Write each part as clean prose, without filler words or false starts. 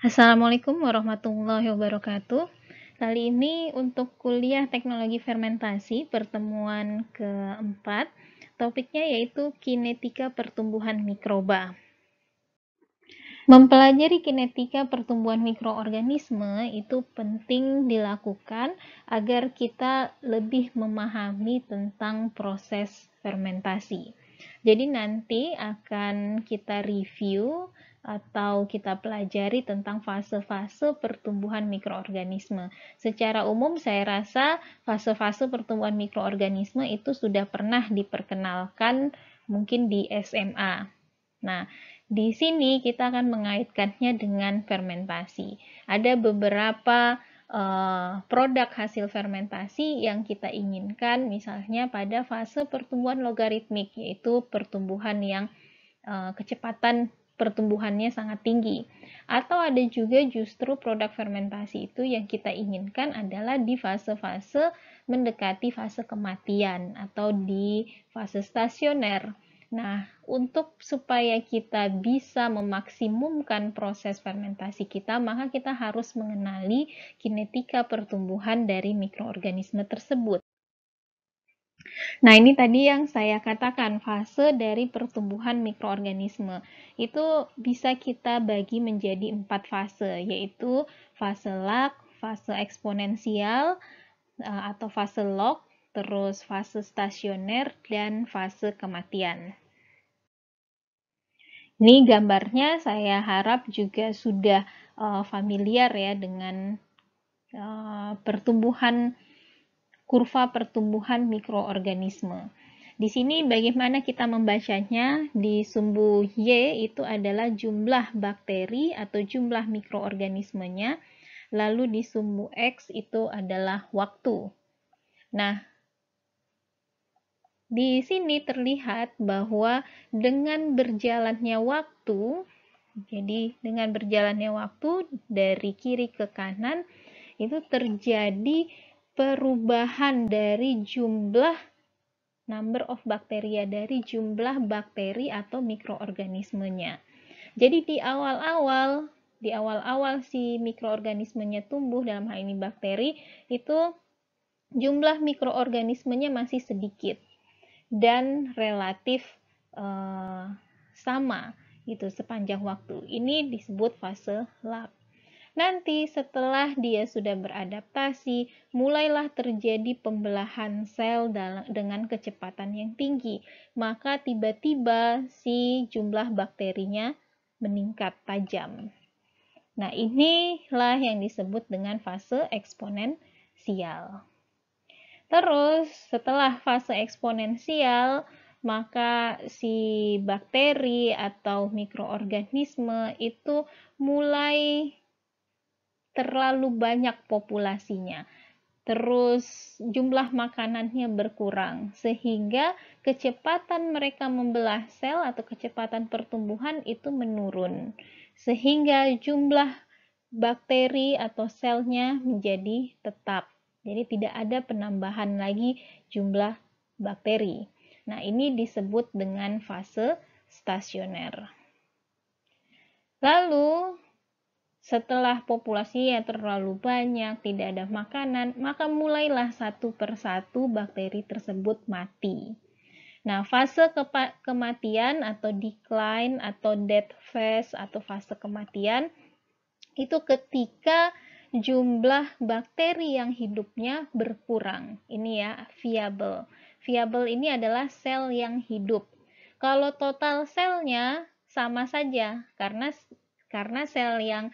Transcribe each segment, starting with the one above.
Assalamualaikum warahmatullahi wabarakatuh. Kali ini untuk kuliah teknologi fermentasi pertemuan keempat, topiknya yaitu kinetika pertumbuhan mikroba. Mempelajari kinetika pertumbuhan mikroorganisme itu penting dilakukan agar kita lebih memahami tentang proses fermentasi. Jadi nanti akan kita review atau kita pelajari tentang fase-fase pertumbuhan mikroorganisme. Secara umum saya rasa fase-fase pertumbuhan mikroorganisme itu sudah pernah diperkenalkan mungkin di SMA. Nah, di sini kita akan mengaitkannya dengan fermentasi. Ada beberapa produk hasil fermentasi yang kita inginkan, misalnya pada fase pertumbuhan logaritmik, yaitu pertumbuhan yang kecepatan pertumbuhannya sangat tinggi. Atau ada juga justru produk fermentasi itu yang kita inginkan adalah di fase-fase mendekati fase kematian atau di fase stasioner. Nah, untuk supaya kita bisa memaksimumkan proses fermentasi kita, maka kita harus mengenali kinetika pertumbuhan dari mikroorganisme tersebut. Nah, ini tadi yang saya katakan, fase dari pertumbuhan mikroorganisme. Itu bisa kita bagi menjadi 4 fase, yaitu fase lag, fase eksponensial, atau fase log, terus fase stasioner, dan fase kematian. Ini gambarnya saya harap juga sudah familiar ya dengan kurva pertumbuhan mikroorganisme. Di sini bagaimana kita membacanya? Di sumbu Y itu adalah jumlah bakteri atau jumlah mikroorganismenya, lalu di sumbu X itu adalah waktu. Nah, di sini terlihat bahwa dengan berjalannya waktu, jadi dengan berjalannya waktu dari kiri ke kanan, itu terjadi perubahan dari jumlah number of bacteria, dari jumlah bakteri atau mikroorganismenya. Jadi di awal-awal si mikroorganismenya tumbuh, dalam hal ini bakteri, itu jumlah mikroorganismenya masih sedikit dan relatif sama gitu sepanjang waktu. Ini disebut fase lag. Nanti setelah dia sudah beradaptasi, mulailah terjadi pembelahan sel dengan kecepatan yang tinggi. Maka tiba-tiba si jumlah bakterinya meningkat tajam. Nah, inilah yang disebut dengan fase eksponensial. Terus, setelah fase eksponensial, maka si bakteri atau mikroorganisme itu mulai terlalu banyak populasinya. Terus jumlah makanannya berkurang, sehingga kecepatan mereka membelah sel atau kecepatan pertumbuhan itu menurun. Sehingga jumlah bakteri atau selnya menjadi tetap. Jadi tidak ada penambahan lagi jumlah bakteri. Nah, ini disebut dengan fase stasioner. Lalu, setelah populasinya terlalu banyak, tidak ada makanan, maka mulailah satu persatu bakteri tersebut mati. Nah, fase kematian atau decline atau death phase atau fase kematian itu ketika jumlah bakteri yang hidupnya berkurang. Ini ya, viable. Viable ini adalah sel yang hidup. Kalau total selnya sama saja, karena sel yang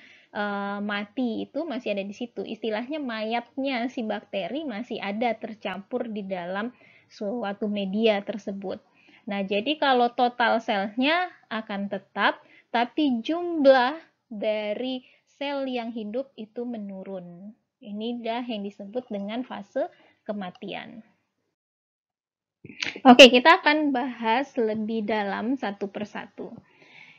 mati itu masih ada di situ. Istilahnya mayatnya si bakteri masih ada tercampur di dalam suatu media tersebut. Nah, jadi kalau total selnya akan tetap, tapi jumlah dari sel yang hidup itu menurun. Ini dah yang disebut dengan fase kematian. Oke, kita akan bahas lebih dalam satu persatu.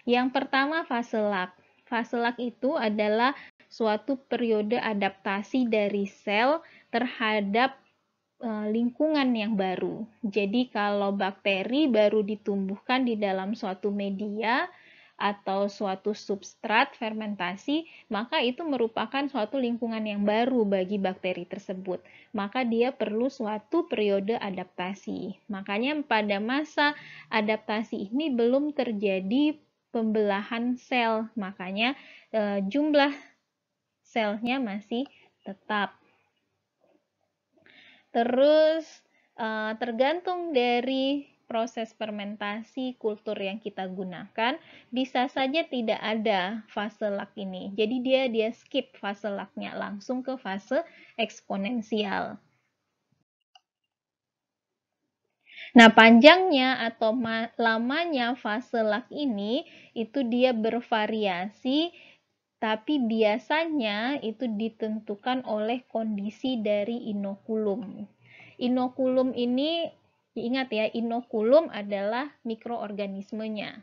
Yang pertama, fase lag. Fase lag itu adalah suatu periode adaptasi dari sel terhadap lingkungan yang baru. Jadi kalau bakteri baru ditumbuhkan di dalam suatu media, atau suatu substrat fermentasi, maka itu merupakan suatu lingkungan yang baru bagi bakteri tersebut. Maka dia perlu suatu periode adaptasi. Makanya pada masa adaptasi ini belum terjadi pembelahan sel, makanya jumlah selnya masih tetap. Terus tergantung dari proses fermentasi kultur yang kita gunakan, bisa saja tidak ada fase lag ini. Jadi dia skip fase lagnya, langsung ke fase eksponensial. Nah, panjangnya atau lamanya fase lag ini itu dia bervariasi, tapi biasanya itu ditentukan oleh kondisi dari inokulum. Inokulum ini, ingat ya, inokulum adalah mikroorganismenya.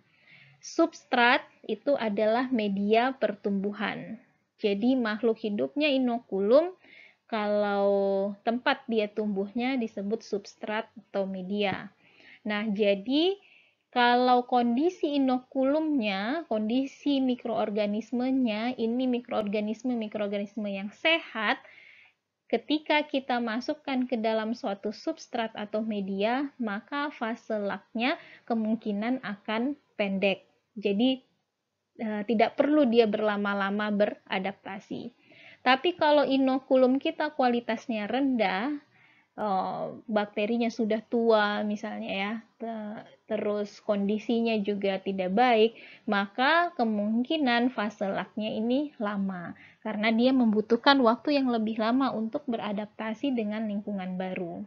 Substrat itu adalah media pertumbuhan. Jadi makhluk hidupnya inokulum, kalau tempat dia tumbuhnya disebut substrat atau media. Nah, jadi kalau kondisi inokulumnya, kondisi mikroorganismenya, ini mikroorganisme yang sehat, ketika kita masukkan ke dalam suatu substrat atau media, maka fase lagnya kemungkinan akan pendek. Jadi tidak perlu dia berlama-lama beradaptasi. Tapi kalau inokulum kita kualitasnya rendah, bakterinya sudah tua misalnya ya, terus kondisinya juga tidak baik, maka kemungkinan fase lagnya ini lama karena dia membutuhkan waktu yang lebih lama untuk beradaptasi dengan lingkungan baru.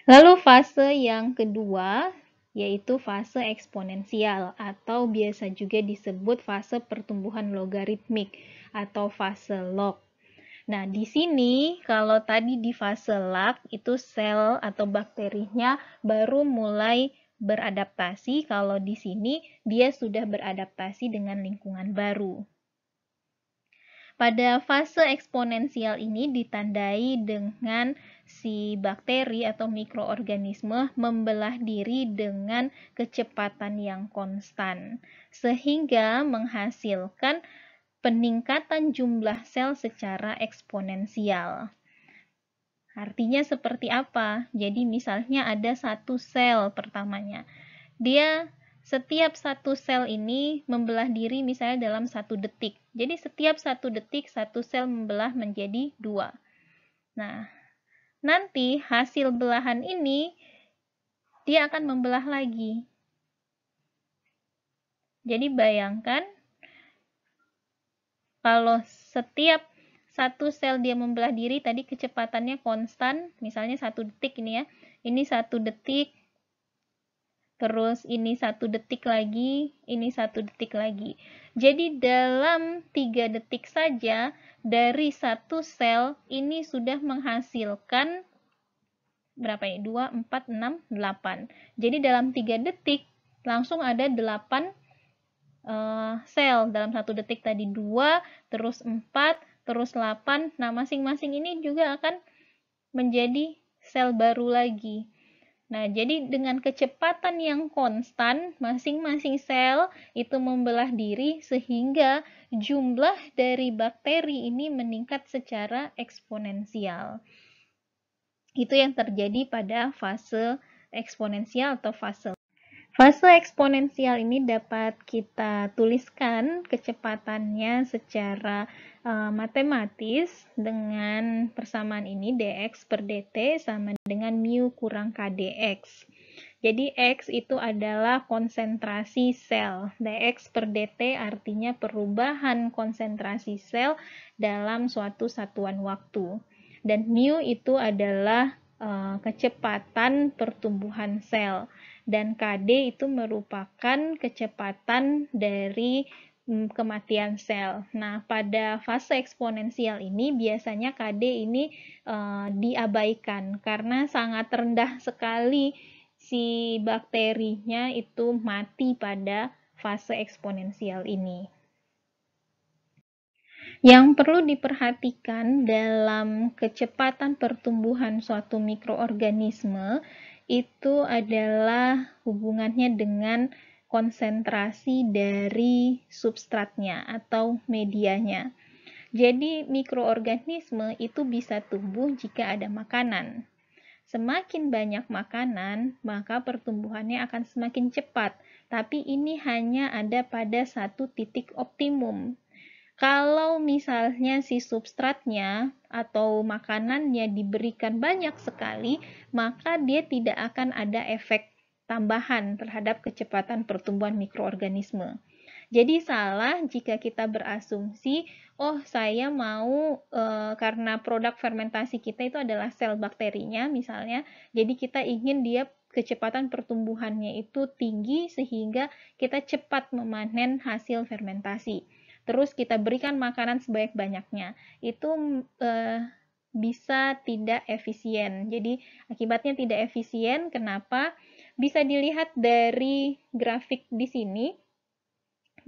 Lalu fase yang kedua yaitu fase eksponensial atau biasa juga disebut fase pertumbuhan logaritmik atau fase log. Nah, di sini kalau tadi di fase lag itu sel atau bakterinya baru mulai beradaptasi, kalau di sini dia sudah beradaptasi dengan lingkungan baru. Pada fase eksponensial ini ditandai dengan si bakteri atau mikroorganisme membelah diri dengan kecepatan yang konstan, sehingga menghasilkan peningkatan jumlah sel secara eksponensial. Artinya seperti apa? Jadi misalnya ada satu sel pertamanya. Setiap satu sel ini membelah diri misalnya dalam 1 detik. Jadi setiap 1 detik satu sel membelah menjadi 2. Nah, nanti hasil belahan ini dia akan membelah lagi. Jadi bayangkan kalau setiap satu sel dia membelah diri, tadi kecepatannya konstan, misalnya 1 detik ini ya, ini 1 detik, terus ini 1 detik lagi, ini 1 detik lagi. Jadi dalam 3 detik saja, dari satu sel ini sudah menghasilkan berapa ini? 2, 4, 6, 8. Jadi dalam 3 detik, langsung ada 8 sel dalam 1 detik tadi 2, terus 4, terus 8. Nah, masing-masing ini juga akan menjadi sel baru lagi. Nah, jadi dengan kecepatan yang konstan, masing-masing sel itu membelah diri sehingga jumlah dari bakteri ini meningkat secara eksponensial. Itu yang terjadi pada fase eksponensial atau fase. Fase eksponensial ini dapat kita tuliskan kecepatannya secara matematis dengan persamaan ini dx per dt sama dengan mu kurang kdx. Jadi x itu adalah konsentrasi sel, dx per dt artinya perubahan konsentrasi sel dalam suatu satuan waktu. Dan mu itu adalah kecepatan pertumbuhan sel. Dan KD itu merupakan kecepatan dari kematian sel. Nah, pada fase eksponensial ini biasanya KD ini diabaikan karena sangat rendah sekali si bakterinya itu mati pada fase eksponensial ini. Yang perlu diperhatikan dalam kecepatan pertumbuhan suatu mikroorganisme itu adalah hubungannya dengan konsentrasi dari substratnya atau medianya. Jadi mikroorganisme itu bisa tumbuh jika ada makanan. Semakin banyak makanan, maka pertumbuhannya akan semakin cepat. Tapi ini hanya ada pada satu titik optimum. Kalau misalnya si substratnya atau makanannya diberikan banyak sekali, maka dia tidak akan ada efek tambahan terhadap kecepatan pertumbuhan mikroorganisme. Jadi salah jika kita berasumsi, oh saya mau karena produk fermentasi kita itu adalah sel bakterinya misalnya, jadi kita ingin dia kecepatan pertumbuhannya itu tinggi sehingga kita cepat memanen hasil fermentasi. Terus kita berikan makanan sebanyak-banyaknya. Itu bisa tidak efisien. Jadi akibatnya tidak efisien. Kenapa? Bisa dilihat dari grafik di sini.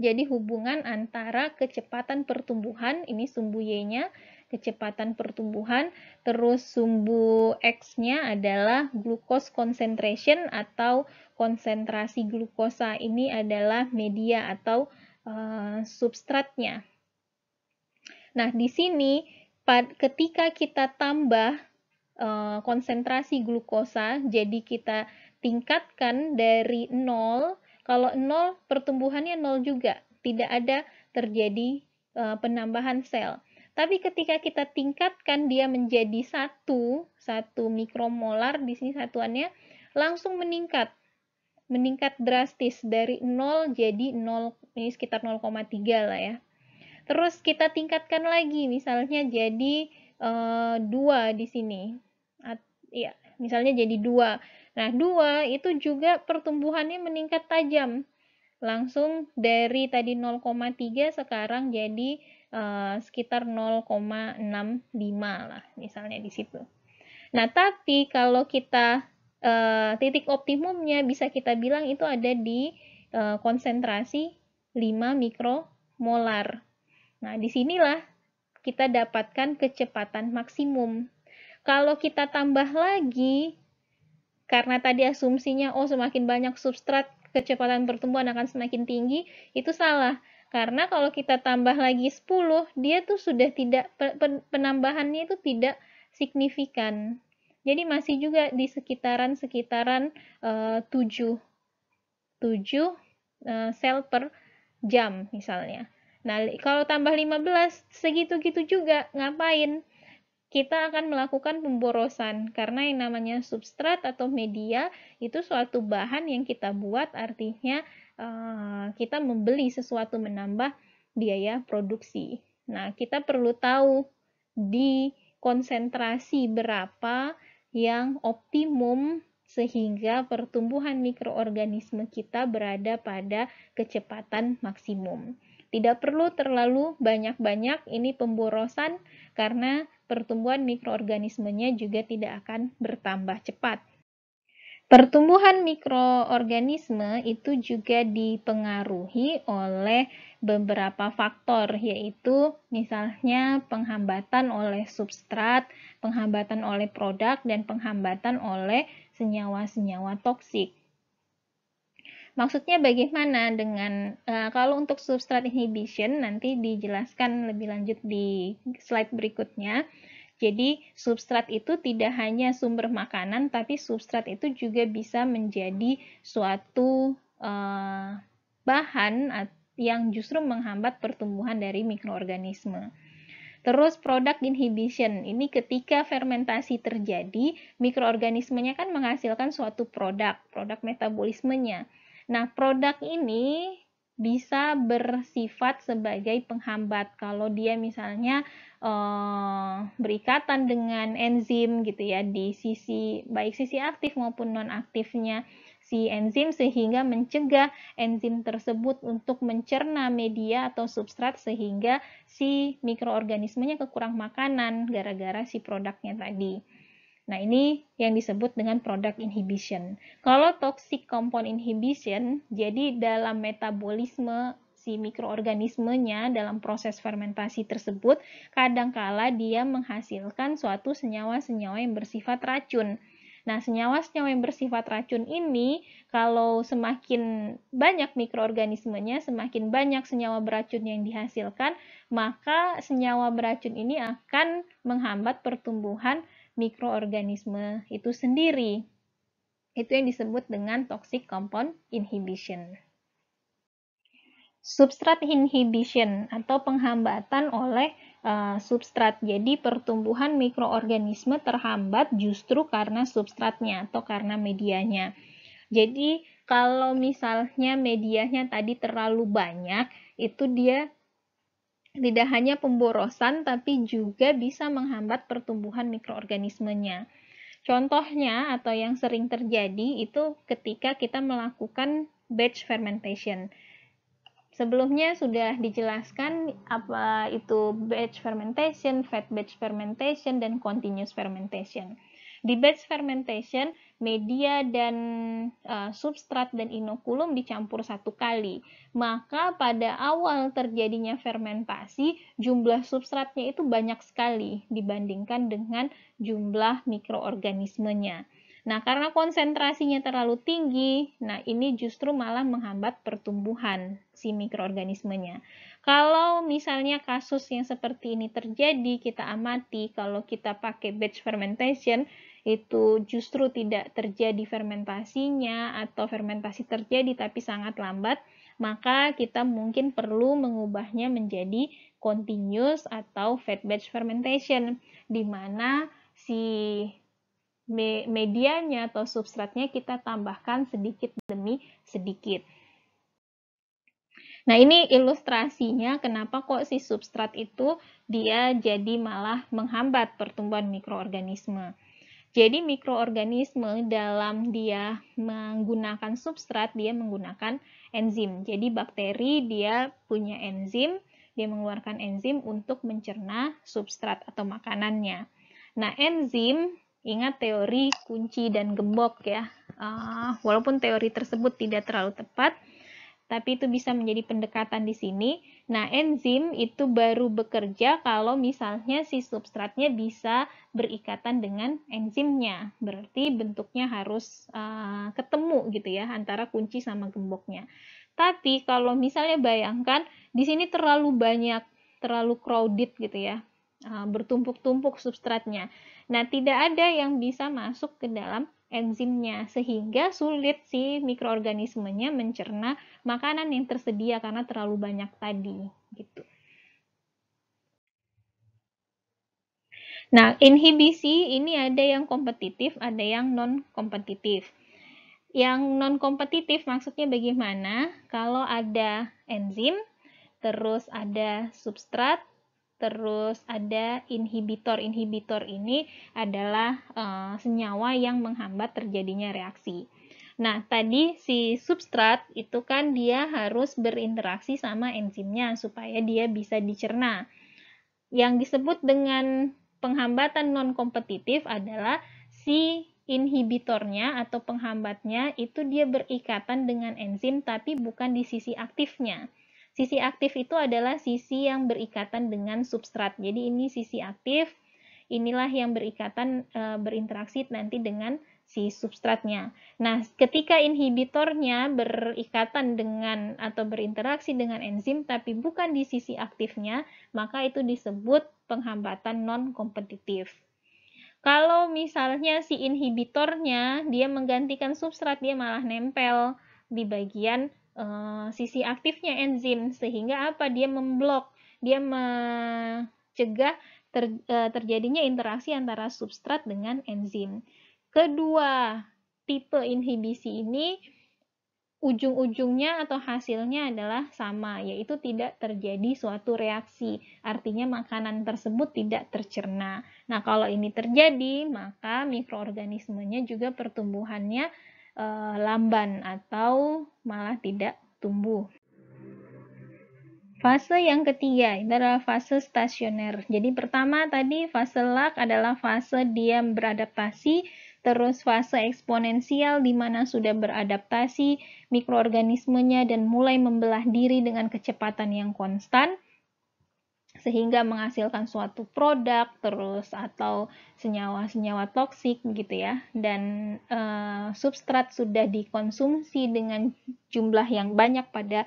Jadi hubungan antara kecepatan pertumbuhan, ini sumbu Y-nya, kecepatan pertumbuhan, terus sumbu X-nya adalah glucose concentration atau konsentrasi glukosa. Ini adalah media atau substratnya. Nah, di sini ketika kita tambah konsentrasi glukosa, jadi kita tingkatkan dari 0. Kalau 0, pertumbuhannya 0 juga, tidak ada terjadi penambahan sel. Tapi ketika kita tingkatkan dia menjadi 1 mikromolar, di sini satuannya, langsung meningkat drastis dari 0 jadi 0, ini sekitar 0,3 lah ya. Terus kita tingkatkan lagi, misalnya jadi 2 di sini. Ya, misalnya jadi 2. Nah, 2 itu juga pertumbuhannya meningkat tajam. Langsung dari tadi 0,3 sekarang jadi sekitar 0,65 lah, misalnya di situ. Nah, tapi kalau kita titik optimumnya bisa kita bilang itu ada di konsentrasi 5 mikromolar. Nah, disinilah kita dapatkan kecepatan maksimum. Kalau kita tambah lagi, karena tadi asumsinya, oh semakin banyak substrat, kecepatan pertumbuhan akan semakin tinggi, itu salah. Karena kalau kita tambah lagi 10, dia tuh sudah tidak, penambahannya itu tidak signifikan. Jadi masih juga di sekitaran 7 sel per jam misalnya. Nah, kalau tambah 15, segitu-gitu juga. Ngapain? Kita akan melakukan pemborosan, karena yang namanya substrat atau media itu suatu bahan yang kita buat, artinya kita membeli sesuatu menambah biaya produksi. Nah, kita perlu tahu di konsentrasi berapa yang optimum sehingga pertumbuhan mikroorganisme kita berada pada kecepatan maksimum. Tidak perlu terlalu banyak-banyak, ini pemborosan karena pertumbuhan mikroorganismenya juga tidak akan bertambah cepat. Pertumbuhan mikroorganisme itu juga dipengaruhi oleh beberapa faktor, yaitu misalnya penghambatan oleh substrat, penghambatan oleh produk, dan penghambatan oleh senyawa-senyawa toksik. Maksudnya bagaimana dengan kalau untuk substrat inhibition nanti dijelaskan lebih lanjut di slide berikutnya. Jadi substrat itu tidak hanya sumber makanan, tapi substrat itu juga bisa menjadi suatu bahan yang justru menghambat pertumbuhan dari mikroorganisme. Terus product inhibition, ini ketika fermentasi terjadi, mikroorganismenya kan menghasilkan suatu produk metabolismenya. Nah, produk ini bisa bersifat sebagai penghambat kalau dia misalnya berikatan dengan enzim gitu ya, di sisi baik sisi aktif maupun non aktifnya si enzim, sehingga mencegah enzim tersebut untuk mencerna media atau substrat sehingga si mikroorganismenya kekurang makanan gara-gara si produknya tadi. Nah, ini yang disebut dengan product inhibition. Kalau toxic compound inhibition, jadi dalam metabolisme si mikroorganismenya dalam proses fermentasi tersebut, kadangkala dia menghasilkan suatu senyawa-senyawa yang bersifat racun. Nah, senyawa-senyawa yang bersifat racun ini, kalau semakin banyak mikroorganismenya, semakin banyak senyawa beracun yang dihasilkan, maka senyawa beracun ini akan menghambat pertumbuhan mikroorganisme itu sendiri. Itu yang disebut dengan toxic compound inhibition. Substrat inhibition atau penghambatan oleh substrat. Jadi pertumbuhan mikroorganisme terhambat justru karena substratnya atau karena medianya. Jadi kalau misalnya medianya tadi terlalu banyak, itu dia tidak hanya pemborosan tapi juga bisa menghambat pertumbuhan mikroorganismenya. Contohnya atau yang sering terjadi itu ketika kita melakukan batch fermentation. Sebelumnya sudah dijelaskan apa itu batch fermentation, fat batch fermentation, dan continuous fermentation. Di batch fermentation, media dan substrat dan inokulum dicampur satu kali. Maka pada awal terjadinya fermentasi, jumlah substratnya itu banyak sekali dibandingkan dengan jumlah mikroorganismenya. Nah, karena konsentrasinya terlalu tinggi, nah ini justru malah menghambat pertumbuhan si mikroorganismenya. Kalau misalnya kasus yang seperti ini terjadi, kita amati kalau kita pakai batch fermentation, itu justru tidak terjadi fermentasinya atau fermentasi terjadi tapi sangat lambat, maka kita mungkin perlu mengubahnya menjadi continuous atau fat batch fermentation, di mana si medianya atau substratnya kita tambahkan sedikit demi sedikit. Nah, ini ilustrasinya kenapa kok si substrat itu dia jadi malah menghambat pertumbuhan mikroorganisme. Jadi mikroorganisme dalam dia menggunakan substrat, dia menggunakan enzim. Jadi bakteri dia punya enzim, dia mengeluarkan enzim untuk mencerna substrat atau makanannya. Nah, enzim, ingat teori kunci dan gembok ya. Walaupun teori tersebut tidak terlalu tepat, tapi itu bisa menjadi pendekatan di sini. Nah, enzim itu baru bekerja kalau misalnya si substratnya bisa berikatan dengan enzimnya. Berarti bentuknya harus ketemu gitu ya, antara kunci sama gemboknya. Tapi kalau misalnya bayangkan, di sini terlalu banyak, terlalu crowded gitu ya, bertumpuk-tumpuk substratnya. Nah, tidak ada yang bisa masuk ke dalam enzimnya, sehingga sulit si mikroorganismenya mencerna makanan yang tersedia karena terlalu banyak tadi gitu. Nah, inhibisi ini ada yang kompetitif, ada yang non-kompetitif. Yang non-kompetitif maksudnya bagaimana? Kalau ada enzim, terus ada substrat, terus ada inhibitor. Inhibitor ini adalah senyawa yang menghambat terjadinya reaksi. Nah, tadi si substrat itu kan dia harus berinteraksi sama enzimnya supaya dia bisa dicerna. Yang disebut dengan penghambatan non-kompetitif adalah si inhibitornya atau penghambatnya itu dia berikatan dengan enzim tapi bukan di sisi aktifnya. Sisi aktif itu adalah sisi yang berikatan dengan substrat. Jadi ini sisi aktif, inilah yang berikatan berinteraksi nanti dengan si substratnya. Nah, ketika inhibitornya berikatan dengan atau berinteraksi dengan enzim tapi bukan di sisi aktifnya, maka itu disebut penghambatan non-kompetitif. Kalau misalnya si inhibitornya dia menggantikan substrat, dia malah nempel di bagian sisi aktifnya enzim, sehingga apa? Dia memblok, dia mencegah terjadinya interaksi antara substrat dengan enzim. Kedua tipe inhibisi ini ujung-ujungnya atau hasilnya adalah sama, yaitu tidak terjadi suatu reaksi. Artinya makanan tersebut tidak tercerna. Nah, kalau ini terjadi, maka mikroorganismenya juga pertumbuhannya lamban atau malah tidak tumbuh. Fase yang ketiga ini adalah fase stasioner. Jadi pertama tadi fase lag adalah fase dia beradaptasi, terus fase eksponensial di mana sudah beradaptasi mikroorganismenya dan mulai membelah diri dengan kecepatan yang konstan. sehingga menghasilkan suatu produk terus atau senyawa-senyawa toksik gitu ya, dan substrat sudah dikonsumsi dengan jumlah yang banyak pada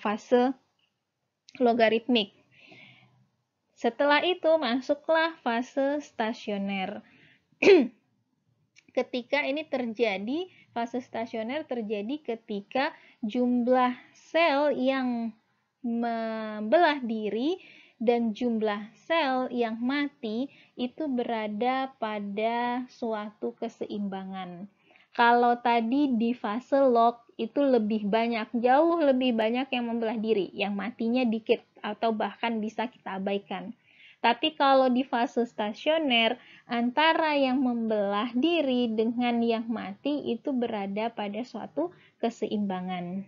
fase logaritmik. Setelah itu masuklah fase stasioner. Ketika ini terjadi, fase stasioner terjadi ketika jumlah sel yang membelah diri dan jumlah sel yang mati itu berada pada suatu keseimbangan. Kalau tadi di fase log itu lebih banyak, jauh lebih banyak yang membelah diri, yang matinya dikit atau bahkan bisa kita abaikan. Tapi kalau di fase stasioner, antara yang membelah diri dengan yang mati itu berada pada suatu keseimbangan.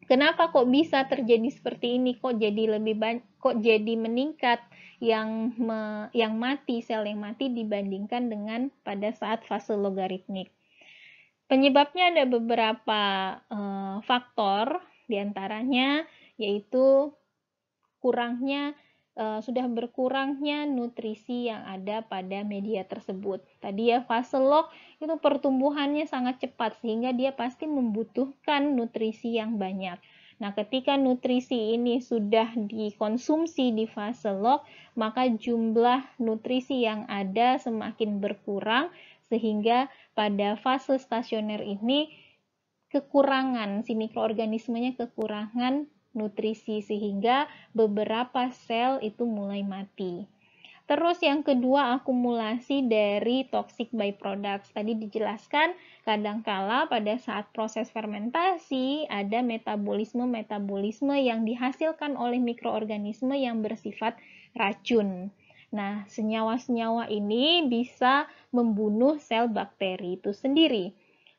Kenapa kok bisa terjadi seperti ini? Kok jadi lebih banyak, kok jadi meningkat yang mati, sel yang mati dibandingkan dengan pada saat fase logaritmik? Penyebabnya ada beberapa faktor, diantaranya yaitu sudah berkurangnya nutrisi yang ada pada media tersebut. Tadi ya fase log itu pertumbuhannya sangat cepat sehingga dia pasti membutuhkan nutrisi yang banyak. Nah, ketika nutrisi ini sudah dikonsumsi di fase log, maka jumlah nutrisi yang ada semakin berkurang sehingga pada fase stasioner ini kekurangan, si mikroorganismenya kekurangan nutrisi sehingga beberapa sel itu mulai mati. Terus yang kedua, akumulasi dari toxic byproducts. Tadi dijelaskan kadangkala pada saat proses fermentasi ada metabolisme-metabolisme yang dihasilkan oleh mikroorganisme yang bersifat racun. Nah, senyawa-senyawa ini bisa membunuh sel bakteri itu sendiri.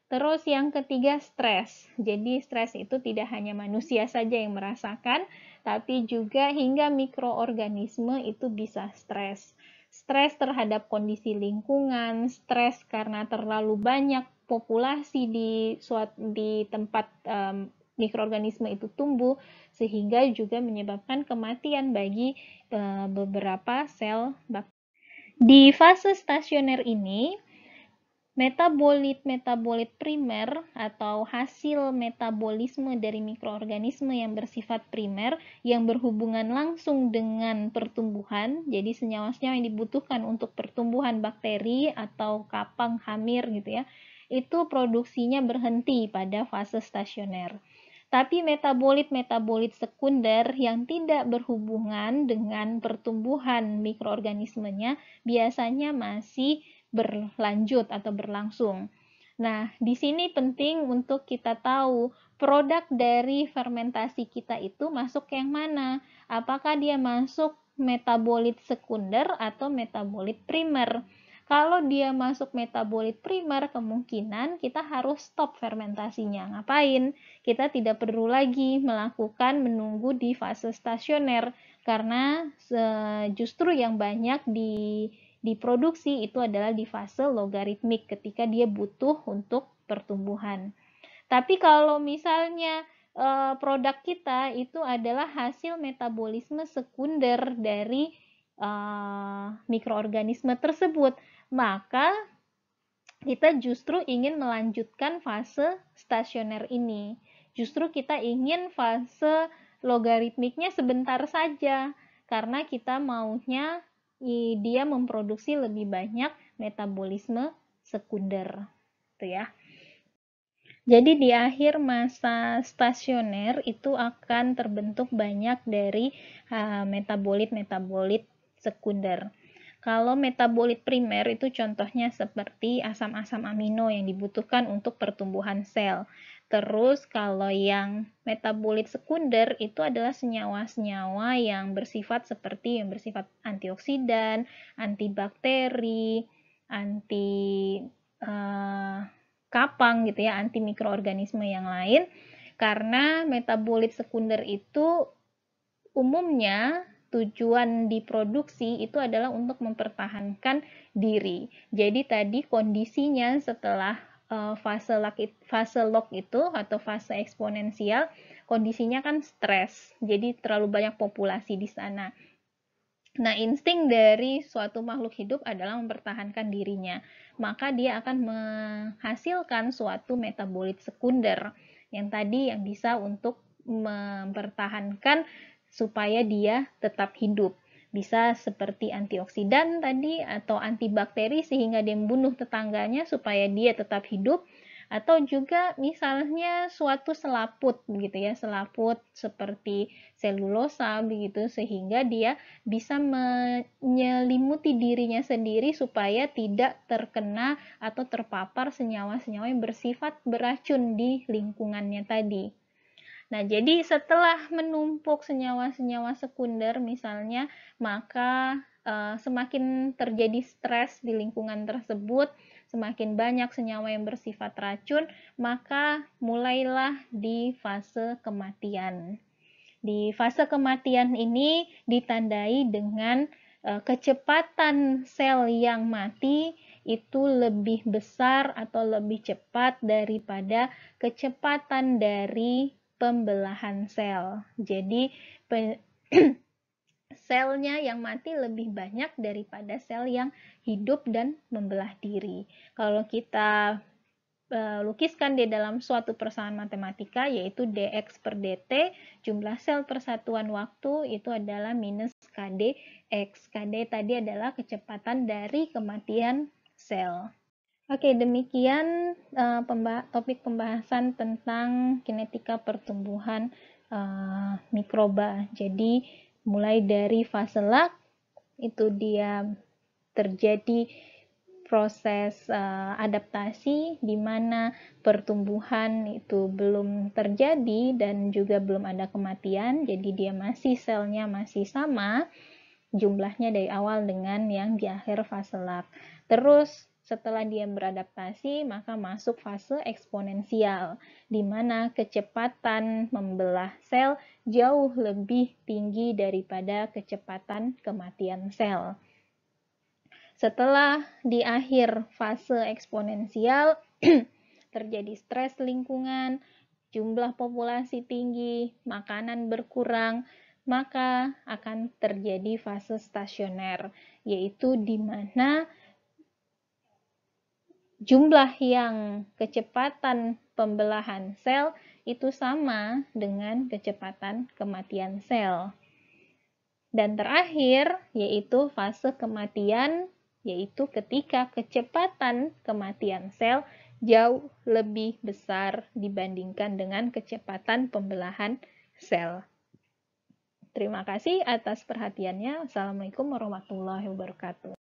Terus yang ketiga, stres. Jadi stres itu tidak hanya manusia saja yang merasakan, tapi juga hingga mikroorganisme itu bisa stres. Stres terhadap kondisi lingkungan, stres karena terlalu banyak populasi di tempat mikroorganisme itu tumbuh, sehingga juga menyebabkan kematian bagi beberapa sel bakteri. Di fase stasioner ini, metabolit-metabolit primer atau hasil metabolisme dari mikroorganisme yang bersifat primer yang berhubungan langsung dengan pertumbuhan, jadi senyawa-senyawa yang dibutuhkan untuk pertumbuhan bakteri atau kapang hamir gitu ya, itu produksinya berhenti pada fase stasioner. Tapi metabolit-metabolit sekunder yang tidak berhubungan dengan pertumbuhan mikroorganismenya biasanya masih berlanjut atau berlangsung. Nah, di sini penting untuk kita tahu produk dari fermentasi kita itu masuk yang mana. Apakah dia masuk metabolit sekunder atau metabolit primer? Kalau dia masuk metabolit primer, kemungkinan kita harus stop fermentasinya. Ngapain? Kita tidak perlu lagi melakukan menunggu di fase stasioner, karena justru yang banyak diproduksi itu adalah di fase logaritmik ketika dia butuh untuk pertumbuhan. Tapi kalau misalnya produk kita itu adalah hasil metabolisme sekunder dari mikroorganisme tersebut, maka kita justru ingin melanjutkan fase stasioner ini. Justru kita ingin fase logaritmiknya sebentar saja, karena kita maunya dia memproduksi lebih banyak metabolisme sekunder. Itu ya. Jadi di akhir masa stasioner itu akan terbentuk banyak dari metabolit-metabolit sekunder. Kalau metabolit primer itu contohnya seperti asam-asam amino yang dibutuhkan untuk pertumbuhan sel. Terus kalau yang metabolit sekunder itu adalah senyawa-senyawa yang bersifat antioksidan, antibakteri, anti kapang gitu ya, anti mikroorganisme yang lain. Karena metabolit sekunder itu umumnya tujuan diproduksi itu adalah untuk mempertahankan diri. Jadi tadi kondisinya setelah fase log itu atau fase eksponensial, kondisinya kan stres. Jadi terlalu banyak populasi di sana. Nah, insting dari suatu makhluk hidup adalah mempertahankan dirinya. Maka dia akan menghasilkan suatu metabolit sekunder yang bisa untuk mempertahankan supaya dia tetap hidup. Bisa seperti antioksidan tadi atau antibakteri sehingga dia membunuh tetangganya supaya dia tetap hidup, atau juga misalnya suatu selaput begitu ya, selaput seperti selulosa begitu, sehingga dia bisa menyelimuti dirinya sendiri supaya tidak terkena atau terpapar senyawa-senyawa yang bersifat beracun di lingkungannya tadi. Nah, jadi setelah menumpuk senyawa-senyawa sekunder misalnya, maka semakin terjadi stres di lingkungan tersebut, semakin banyak senyawa yang bersifat racun, maka mulailah di fase kematian. Di fase kematian ini ditandai dengan kecepatan sel yang mati itu lebih besar atau lebih cepat daripada kecepatan dari pembelahan sel. Jadi selnya yang mati lebih banyak daripada sel yang hidup dan membelah diri. Kalau kita lukiskan di dalam suatu persamaan matematika, yaitu dx per dt, jumlah sel per satuan waktu itu adalah minus kdx. Kd tadi adalah kecepatan dari kematian sel. Oke, demikian topik pembahasan tentang kinetika pertumbuhan mikroba. Jadi, mulai dari fase lak, itu dia terjadi proses adaptasi di mana pertumbuhan itu belum terjadi dan juga belum ada kematian, jadi dia selnya masih sama jumlahnya dari awal dengan yang di akhir fase lak. Terus setelah dia beradaptasi, maka masuk fase eksponensial, di mana kecepatan membelah sel jauh lebih tinggi daripada kecepatan kematian sel. Setelah di akhir fase eksponensial, terjadi stres lingkungan, jumlah populasi tinggi, makanan berkurang, maka akan terjadi fase stasioner, yaitu di mana jumlah yang kecepatan pembelahan sel itu sama dengan kecepatan kematian sel. Dan terakhir, yaitu fase kematian, yaitu ketika kecepatan kematian sel jauh lebih besar dibandingkan dengan kecepatan pembelahan sel. Terima kasih atas perhatiannya. Assalamualaikum warahmatullahi wabarakatuh.